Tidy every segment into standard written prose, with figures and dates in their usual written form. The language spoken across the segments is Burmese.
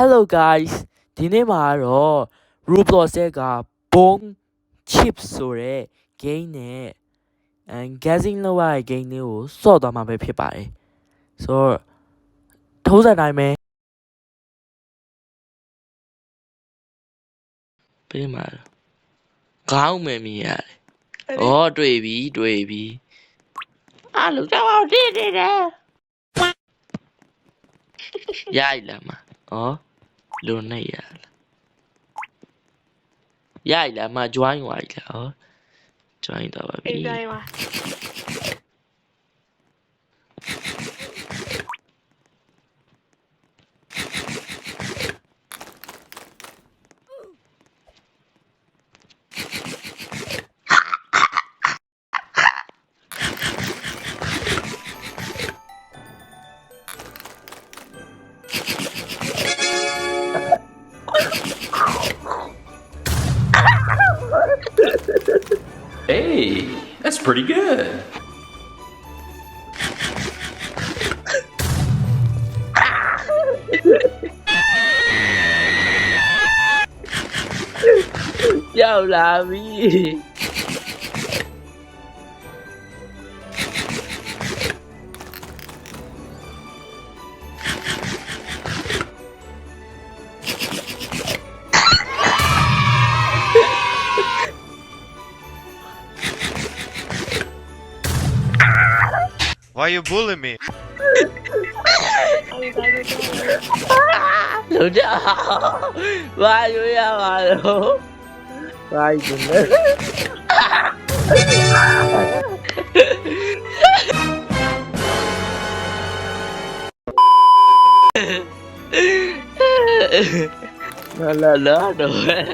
Hello guys ဒီနေ့မှာတော့ Roblox က Bone Chips ဆိုတဲ့ game နဲ့ guessing လုပ်ရတဲ့ game လေးကိုဆော့သွားမှာပဲဖြစ်ပါတယ်ဆိုတော့ထုံးစံတိုင်းပဲပေးမှာခေါင်းမယ်မြင်ရတယ်။အော်တွေ့ပြီအားလုံးကြောက်အောင်တည်တယ်ရည်လာမှာအော်လုံနေရလားရည်လာမှာ join ဝိုင်းလာအော် join တော့ပါပြီ join ပါHey, that's pretty good. Chào là gì? Why you bullying me? Đúng chưa? Vai vui à mà đúng. Vai dừng đấy. Là lỡ rồi.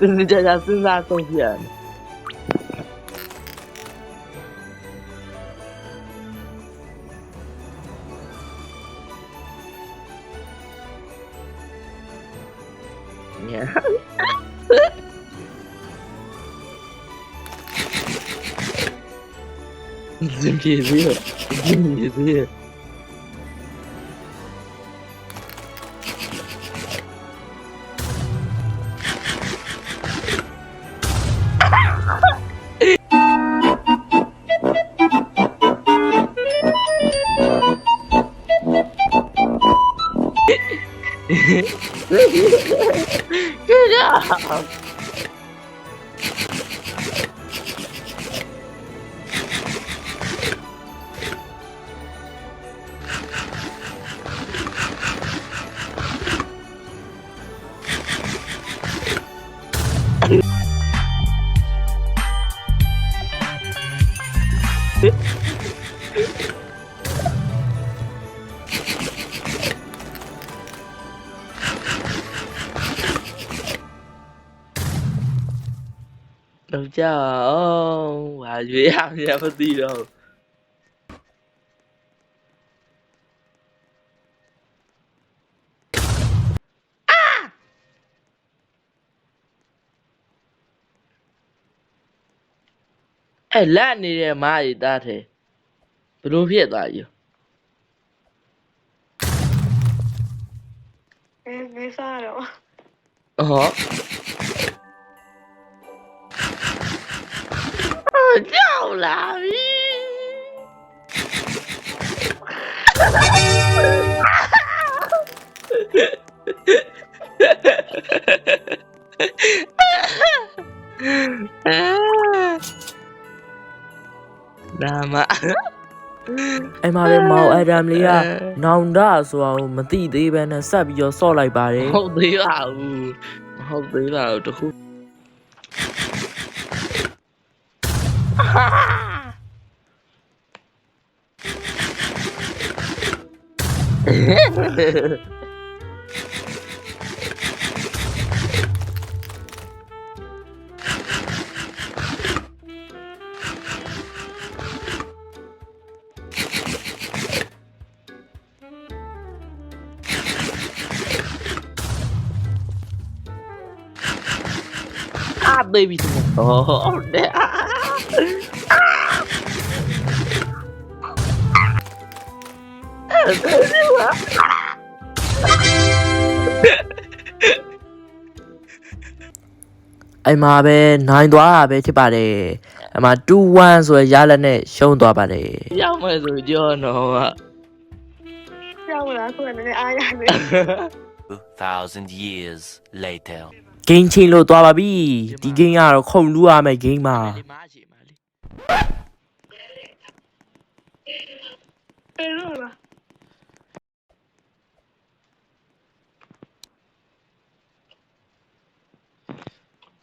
Tôi cho ra sinh ra công chuyện. Yeah. Dừng gì gì Good job. Đâu chào bà dễ ăn ra phải đi đâu Ê lát đi ra má gì ta thế Tôi đâu biết là gì Em sao đâu Hả Chào làm gì Drama Em mà bên màu Adam Lia Nông đã rồi mà tí tí bên này sắp vô so lại bà đấy Không tí nào tôi không Ah, baby semua. Oh, deh. အဲ့မှာပဲနိုင်သွားတာပဲဖြစ်ပါတယ်အမှ2-1ဆိုရရလက်နဲ့ရှုံးသွားပါတယ်ရောက်မယ်ဆိုကြောတော့က ရောက်လားဆိုရင်လည်းအားရတယ် 2,000 years later. ဂိမ်းချင်းလို့သွားပါပြီဒီဂိမ်းကတော့ခုံလူရမယ်ဂိမ်းမှာ ပြေလို့လား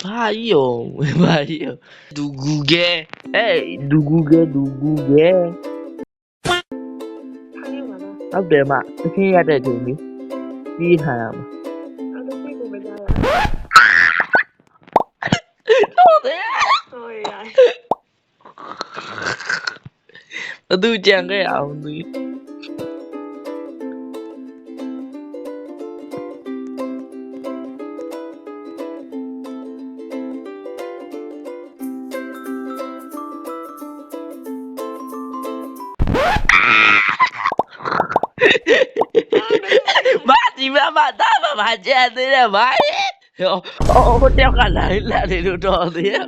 ဘာကြီးရောဘာကြီးရောဒူဂူဂဲဒူဂူဂဲ ထားရမှာလား ဟုတ်တယ်မအချင်းရတဲ့ချိန်ကြီးပြီးခံရမှာ အဲ့ဒါကိုပဲကြားရ ဟုတ်တယ် ဟိုရ ဘသူကြံခဲ့အောင်သူ ဘာဒီမှာမတားမှာကြံသေးတယ်ဘာဟိုတယောက်ကလာနေလို့တော်သေးရဲ့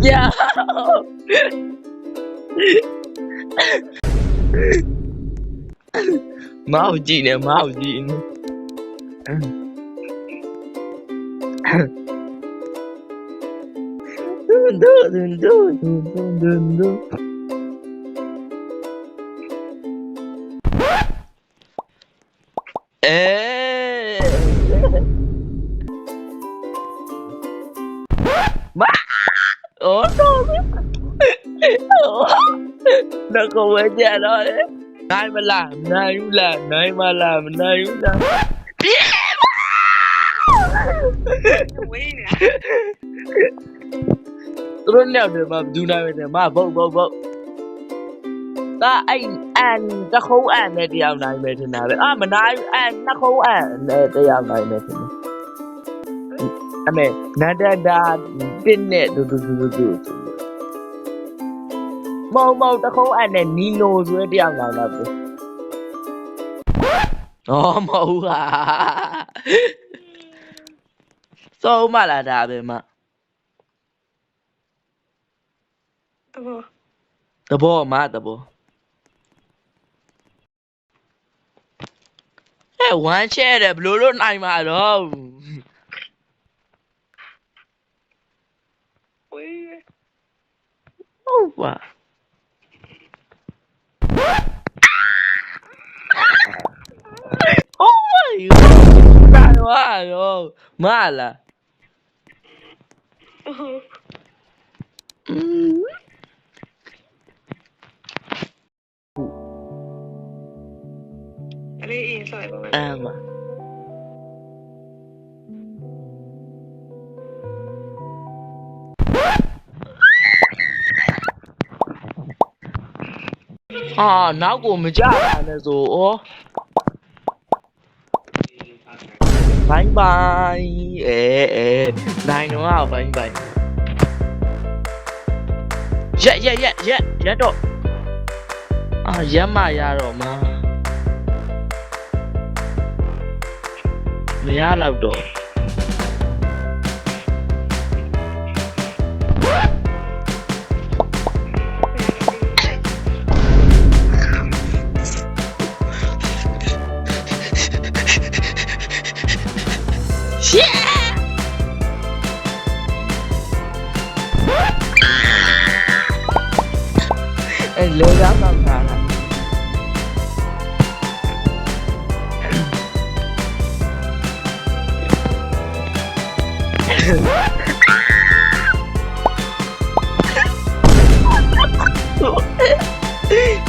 ကြာ မောက်ကြည့်နေမောက်ကြည့်နေဒူမာ哦，那个我见到的，နိုင်မလားနိုင်ဘူးလားနိုင်မလားမနိုင်ဘူးလား ဝေးနေ သူတို့နှစ်ယောက်တည်းမှာဘူးနိုင်မယ်မဘုတ်ဒါအဲ့အန်တခုံးအန်နဲ့တရားနိုင်မယ်ထင်တာပဲမနိုင်အန်နှစ်ခုံးအန်နဲ့တရားနိုင်မယ်ထင်တယ်အမေနန္ဒတာပင်းနဲ့ဒူမောင်တခုံးအန်နဲ့နီနိုဆိုတဲ့တရားနိုင်တာပဲမဟုတ်ဟာသုံးမလားဒါပဲမ တော့ တဘောဝမ်းချဲတယ်ဘလို့လို့နိုင်မှာတော့ ဝေး ဟုတ်ပါOh my god ဘာလို့မလား အဲ့ဒီအင်းဆိုင်ပါမယ် မနောက်ကိုမကြပါနဲ့ဆိုဩဘိုင်းဘိုင်းနိုင်တော့ဘိုင်းဘိုင်းရက်တော့ရက်မရတော့မှာမရတော့တော့လေကားကောက်ထားတာ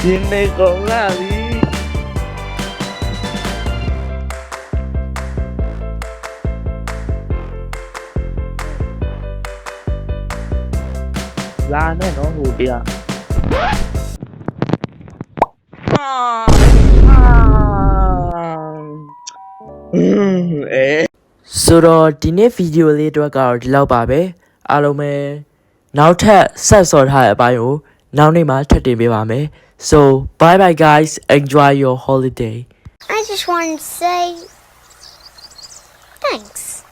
ရင်နေကုန်လာပြီ လာနဲ့နော်ဟိုတရားဆိုတော့ဒီနေ့ဗီဒီယိုလေးတော့ကတော့ဒီလောက်ပါပဲအားလုံးပဲနောက်ထပ်ဆက်စော်ထားတဲ့အပိုင်းကိုနောက်နေ့မှထပ်တင်ပေးပါမယ် so bye bye guys enjoy your holiday I just wanted to say thanks.